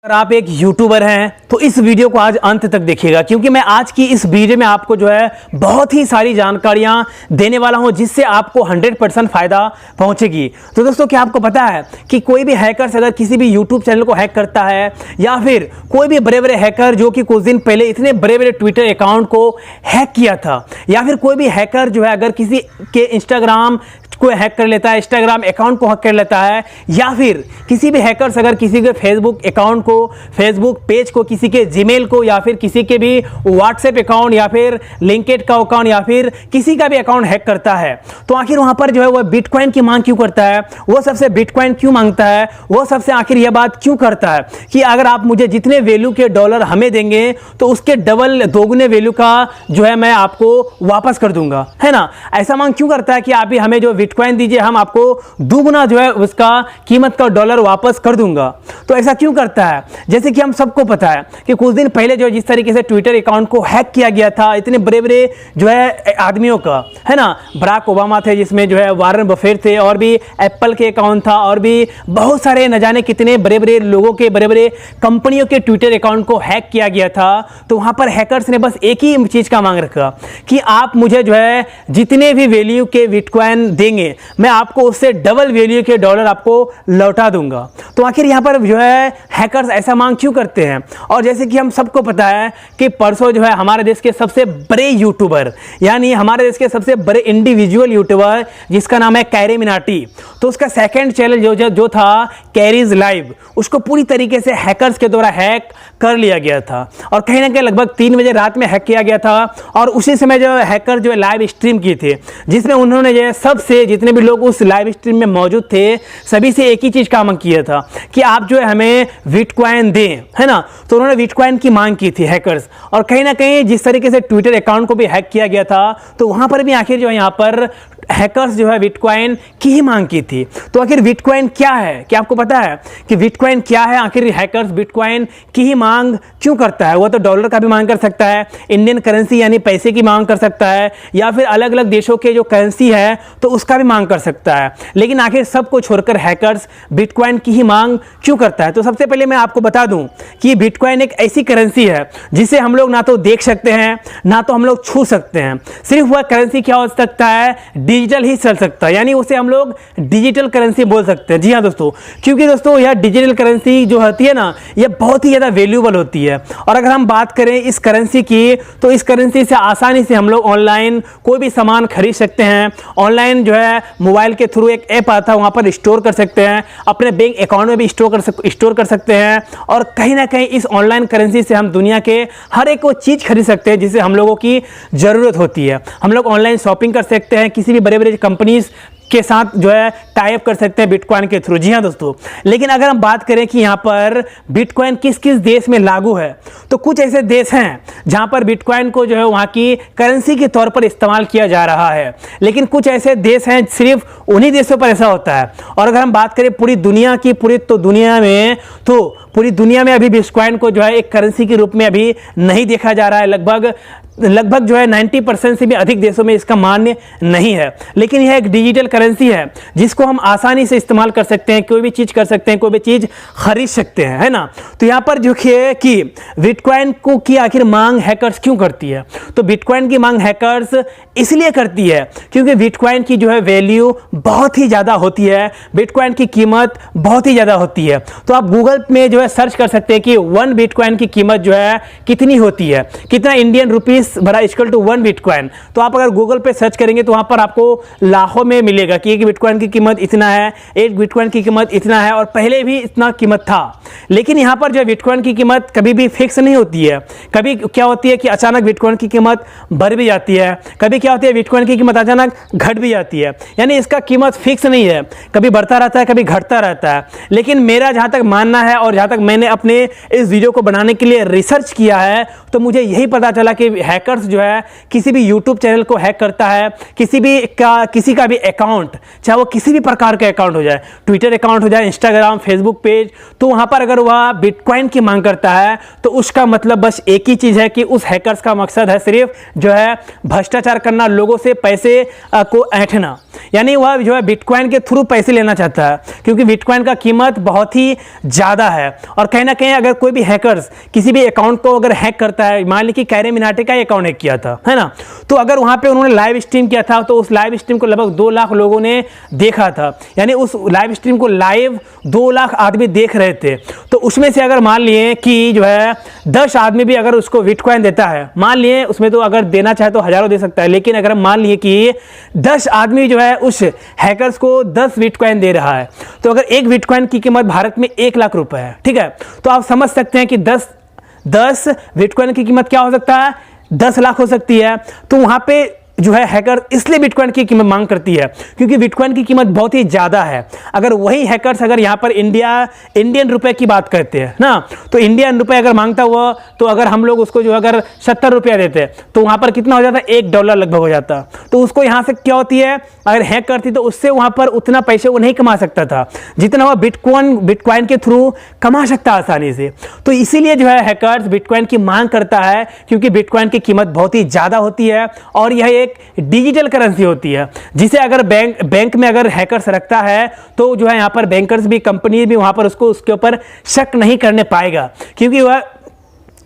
अगर आप एक यूट्यूबर हैं तो इस वीडियो को आज अंत तक देखिएगा, क्योंकि मैं आज की इस वीडियो में आपको जो है बहुत ही सारी जानकारियां देने वाला हूं जिससे आपको 100% फायदा पहुंचेगी। तो दोस्तों, क्या आपको पता है कि कोई भी हैकर्स अगर किसी भी यूट्यूब चैनल को हैक करता है, या फिर कोई भी बड़े बड़े हैकर जो कि कुछ दिन पहले इतने बड़े बड़े ट्विटर अकाउंट को हैक किया था, या फिर कोई भी हैकर जो है अगर किसी के इंस्टाग्राम को हैक कर लेता है, इंस्टाग्राम अकाउंट को हैक कर लेता है, या फिर किसी भी हैकर्स अगर किसी के फेसबुक अकाउंट को, फेसबुक पेज को, किसी के जीमेल को, या फिर किसी के भी व्हाट्सएप अकाउंट, या फिर लिंक्डइन का अकाउंट, या फिर किसी का भी अकाउंट हैक करता है, तो आखिर वहां पर जो है वो बिटकॉइन की मांग क्यों करता है, वो सबसे बिटकॉइन क्यों मांगता है, वो सबसे आखिर यह बात क्यों करता है कि अगर आप मुझे जितने वैल्यू के डॉलर हमें देंगे तो उसके डबल दोगुने वैल्यू का जो है मैं आपको वापस कर दूंगा, है ना। ऐसा मांग क्यों करता है कि आप भी हमें जो बिटकॉइन दीजिए, हम आपको दुगुना जो है उसका कीमत का डॉलर वापस कर दूंगा। तो ऐसा क्यों करता है? जैसे कि हम सबको पता है कि कुछ दिन पहले जो जिस तरीके से ट्विटर अकाउंट को हैक किया गया था, इतने बड़े बड़े जो है आदमियों का, है ना, बराक ओबामा थे, जिसमें जो है वारन बफेट थे, और भी एप्पल के अकाउंट था, और भी बहुत सारे न जाने कितने बड़े बड़े लोगों के, बड़े बड़े कंपनियों के ट्विटर अकाउंट को हैक किया गया था। तो वहां पर हैकर्स ने बस एक ही चीज का मांग रखा कि आप मुझे जो है जितने भी वैल्यू के बिटकॉइन देंगे, मैं आपको उससे डबल वैल्यू के डॉलर आपको लौटा दूंगा। तो आखिर यहां पर जो है हैकर्स ऐसा मांग क्यों करते हैं? और जैसे कि हम सबको पता है कि परसों जो है हमारे देश के सबसे बड़े यूट्यूबर, यानी हमारे देश के सबसे बड़े इंडिविजुअल यूट्यूबर जिसका नाम है कैरी मिनाटी, तो उसका सेकंड चैनल जो था कैरीज लाइव, उसको पूरी तरीके से हैकर्स के द्वारा हैक कर लिया गया था, और कहीं ना कहीं लगभग 3 बजे रात में हैक किया गया था। और उसी समय जो हैकर जो लाइव स्ट्रीम की थी, जिसमें उन्होंने जो सबसे जितने भी लोग उस लाइव स्ट्रीम में मौजूद थे सभी से एक ही चीज का मांग किया था कि आप जो है हमें बिटकॉइन दें, है ना। तो उन्होंने बिटकॉइन की मांग की थी हैकर्स, और कहीं ना कहीं जिस तरीके से ट्विटर अकाउंट को भी हैक किया गया था, तो वहां पर भी आखिर जो है यहाँ पर हैकर्स जो है बिटकॉइन की ही मांग की थी। तो आखिर बिटकॉइन क्या है? क्या आपको पता है कि बिटकॉइन क्या है? आखिर हैकर्स बिटकॉइन की ही मांग क्यों करता है? वो तो डॉलर का भी मांग कर सकता है, इंडियन करेंसी यानी पैसे की मांग कर सकता है, या फिर अलग अलग देशों के जो करेंसी है तो उसका भी मांग कर सकता है। लेकिन आखिर सबको छोड़कर हैकर्स बिटकॉइन की ही मांग क्यों करता है? तो सबसे पहले मैं आपको बता दूं कि बिटकॉइन एक ऐसी करेंसी है जिसे हम लोग ना तो देख सकते हैं, ना तो हम लोग छू सकते हैं। सिर्फ वह करेंसी क्या हो सकता है? डिजिटल ही चल सकता है, यानी उसे हम लोग डिजिटल करेंसी बोल सकते हैं। जी हाँ दोस्तों, क्योंकि दोस्तों यह डिजिटल करेंसी जो होती है ना, यह बहुत ही ज़्यादा वैल्यूएबल होती है। और अगर हम बात करें इस करेंसी की, तो इस करेंसी से आसानी से हम लोग ऑनलाइन कोई भी सामान खरीद सकते हैं। ऑनलाइन जो है मोबाइल के थ्रू एक ऐप आता है, वहाँ पर स्टोर कर सकते हैं, अपने बैंक अकाउंट में भी स्टोर कर सकते हैं। और कहीं ना कहीं इस ऑनलाइन करेंसी से हम दुनिया के हर एक वो चीज़ खरीद सकते हैं जिसे हम लोगों की ज़रूरत होती है। हम लोग ऑनलाइन शॉपिंग कर सकते हैं, किसी भी बड़े बड़े कंपनीज के साथ जो है टाई अप कर सकते हैं बिटकॉइन के थ्रू। जी हाँ दोस्तों, लेकिन अगर हम बात करें कि यहाँ पर बिटकॉइन किस किस देश में लागू है, तो कुछ ऐसे देश हैं जहाँ पर बिटकॉइन को जो है वहाँ की करेंसी के तौर पर इस्तेमाल किया जा रहा है, लेकिन कुछ ऐसे देश हैं सिर्फ उन्हीं देशों पर ऐसा होता है। और अगर हम बात करें पूरी दुनिया की, पूरी दुनिया में अभी बिटकॉइन को जो है एक करेंसी के रूप में अभी नहीं देखा जा रहा है। लगभग जो है 90% से भी अधिक देशों में इसका मान्य नहीं है। लेकिन यह एक डिजिटल करेंसी है जिसको हम आसानी से इस्तेमाल कर सकते हैं, कोई भी चीज़ कर सकते हैं, कोई भी चीज़ खरीद सकते हैं, है ना। तो यहाँ पर जो है कि बिटकॉइन को की आखिर मांग हैकर्स क्यों करती है? तो बिटकॉइन की मांग हैकर्स इसलिए करती है क्योंकि बिटकॉइन की जो है वैल्यू बहुत ही ज़्यादा होती है, बिटकॉइन की कीमत बहुत ही ज़्यादा होती है। तो आप गूगल में जो है सर्च कर सकते हैं कि 1 बिटकॉइन की कीमत जो है कितनी होती है, कितना इंडियन रुपीस बड़ा इक्वल टू 1 बिटकॉइन। तो आप अगर गूगल पे सर्च करेंगे तो वहां पर आपको लाखों में मिलेगा कि एक बिटकॉइन की कीमत इतना है, एक बिटकॉइन की कीमत इतना है, और पहले भी इतना कीमत था। लेकिन यहां पर जो बिटकॉइन की कीमत कभी भी फिक्स नहीं होती है। कभी क्या होती है कि अचानक बिटकॉइन की कीमत बढ़ भी जाती है, कभी क्या होती है बिटकॉइन की कीमत अचानक घट भी जाती है, यानी इसका कीमत फिक्स नहीं है, कभी बढ़ता रहता है, कभी घटता रहता है। लेकिन मेरा जहां तक मानना है और जहां तक मैंने अपने इस वीडियो को बनाने के लिए रिसर्च किया है, तो मुझे यही पता चला कि हैकर्स जो है किसी भी यूट्यूब चैनल को हैक करता है, किसी का भी अकाउंट, चाहे वो किसी भी प्रकार का अकाउंट हो जाए, ट्विटर अकाउंट हो जाए, इंस्टाग्राम, फेसबुक पेज, तो वहां पर अगर वह बिटकॉइन की मांग करता है तो उसका मतलब बस एक ही चीज है कि उस हैकर्स का मकसद है सिर्फ जो है भ्रष्टाचार करना, लोगों से पैसे को ऐंठना। यानी वह जो है बिटकॉइन के थ्रू पैसे लेना चाहता है, क्योंकि बिटकॉइन का कीमत बहुत ही ज़्यादा है। और कहीं ना कहीं अगर कोई भी हैकर्स किसी भी अकाउंट को अगर हैक करता है, मान ली कि कैरे मिनाटी का अकाउंट हैक किया था, है ना, तो अगर वहाँ पे उन्होंने लाइव स्ट्रीम किया था तो उस लाइव स्ट्रीम को लगभग 2 लाख लोगों ने देखा था, यानी उस लाइव स्ट्रीम को लाइव 2 लाख आदमी देख रहे थे। तो उसमें से अगर मान लिए कि जो है 10 आदमी भी अगर उसको बिटकॉइन देता है, मान लिए उसमें तो अगर देना चाहे तो हजारों दे सकता है, लेकिन अगर मान लिए कि 10 आदमी जो है उस हैकर्स को 10 बिटकॉइन दे रहा है, तो अगर एक बिटकॉइन की कीमत भारत में 1 लाख रुपए है, ठीक है, तो आप समझ सकते हैं कि 10 बिटकॉइन की कीमत क्या हो सकता है, 10 लाख हो सकती है। तो वहां पे जो है हैकर इसलिए बिटकॉइन की कीमत मांग करती है क्योंकि बिटकॉइन की कीमत बहुत ही ज़्यादा है। अगर वही हैकर्स अगर यहाँ पर इंडियन रुपए की बात करते हैं ना, तो इंडियन रुपए अगर मांगता हुआ, तो अगर हम लोग उसको जो अगर 70 रुपया देते तो वहाँ पर कितना हो जाता, $1 लगभग हो जाता। तो उसको यहाँ से क्या होती है, अगर हैक करती तो उससे वहाँ पर उतना पैसे वो नहीं कमा सकता था जितना वह बिटकॉइन के थ्रू कमा सकता आसानी से। तो इसीलिए जो है हैकर्स बिटकॉइन की मांग करता है, क्योंकि बिटकॉइन की कीमत बहुत ही ज़्यादा होती है और यह एक डिजिटल करेंसी होती है, जिसे अगर बैंक में अगर हैकर्स रखता है तो जो है यहाँ पर बैंकर्स भी, कंपनी भी वहाँ पर उसके ऊपर शक नहीं करने पाएगा, क्योंकि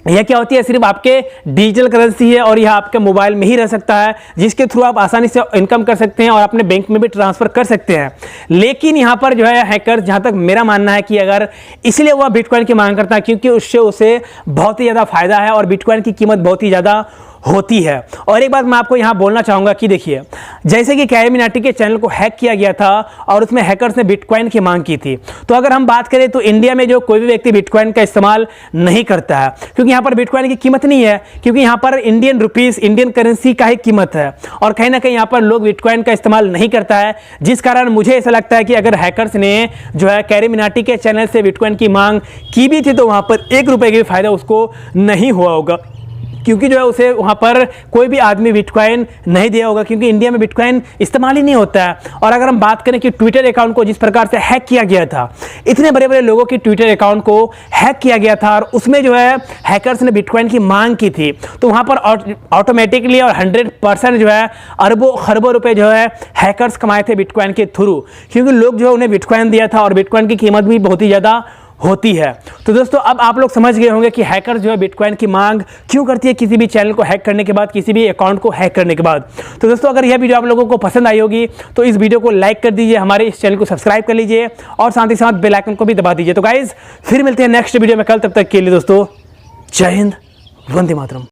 यह क्या होती है, सिर्फ आपके डिजिटल करेंसी है और यह आपके मोबाइल में ही रह सकता है, जिसके थ्रू आप आसानी से इनकम कर सकते हैं और अपने बैंक में भी ट्रांसफर कर सकते हैं। लेकिन यहाँ पर जो है हैकर, जहाँ तक मेरा मानना है कि अगर इसलिए वह बिटकॉइन की मांग करता है क्योंकि उससे उसे बहुत ही ज़्यादा फायदा है और बिटकॉइन की कीमत बहुत ही ज़्यादा होती है। और एक बात मैं आपको यहाँ बोलना चाहूँगा कि देखिए, जैसे कि कैरे मिनाटी के चैनल को हैक किया गया था और उसमें हैकर्स ने बिटकॉइन की मांग की थी, तो अगर हम बात करें तो इंडिया में जो कोई भी व्यक्ति बिटकॉइन का इस्तेमाल नहीं करता है, क्योंकि यहाँ पर बिटकॉइन की कीमत नहीं है, क्योंकि यहाँ पर इंडियन रुपीस, इंडियन करेंसी का ही कीमत है और कहीं ना कहीं यहाँ पर लोग बिटकॉइन का इस्तेमाल नहीं करता है, जिस कारण मुझे ऐसा लगता है कि अगर हैकर्स ने जो है कैरे मिनाटी के चैनल से बिटकॉइन की मांग की भी थी तो वहाँ पर $1 का भी फायदा उसको नहीं हुआ होगा, क्योंकि जो है उसे वहाँ पर कोई भी आदमी बिटकॉइन नहीं दिया होगा, क्योंकि इंडिया में बिटकॉइन इस्तेमाल ही नहीं होता है। और अगर हम बात करें कि ट्विटर अकाउंट को जिस प्रकार से हैक किया गया था, इतने बड़े बड़े लोगों की ट्विटर अकाउंट को हैक किया गया था और उसमें जो है हैकर्स ने बिटकॉइन की मांग की थी, तो वहाँ पर ऑटोमेटिकली और 100% जो है अरबों खरबों रुपए जो है हैकर्स कमाए थे बिटकॉइन के थ्रू, क्योंकि लोग जो है उन्हें बिटकॉइन दिया था और बिटकॉइन की कीमत भी बहुत ही ज़्यादा होती है। तो दोस्तों अब आप लोग समझ गए होंगे कि हैकर जो है बिटकॉइन की मांग क्यों करती है किसी भी चैनल को हैक करने के बाद, किसी भी अकाउंट को हैक करने के बाद। तो दोस्तों अगर यह वीडियो आप लोगों को पसंद आई होगी तो इस वीडियो को लाइक कर दीजिए, हमारे इस चैनल को सब्सक्राइब कर लीजिए और साथ ही साथ बेल आइकन को भी दबा दीजिए। तो गाइज फिर मिलते हैं नेक्स्ट वीडियो में कल, तब तक के लिए दोस्तों जय हिंद, वंदे मातरम।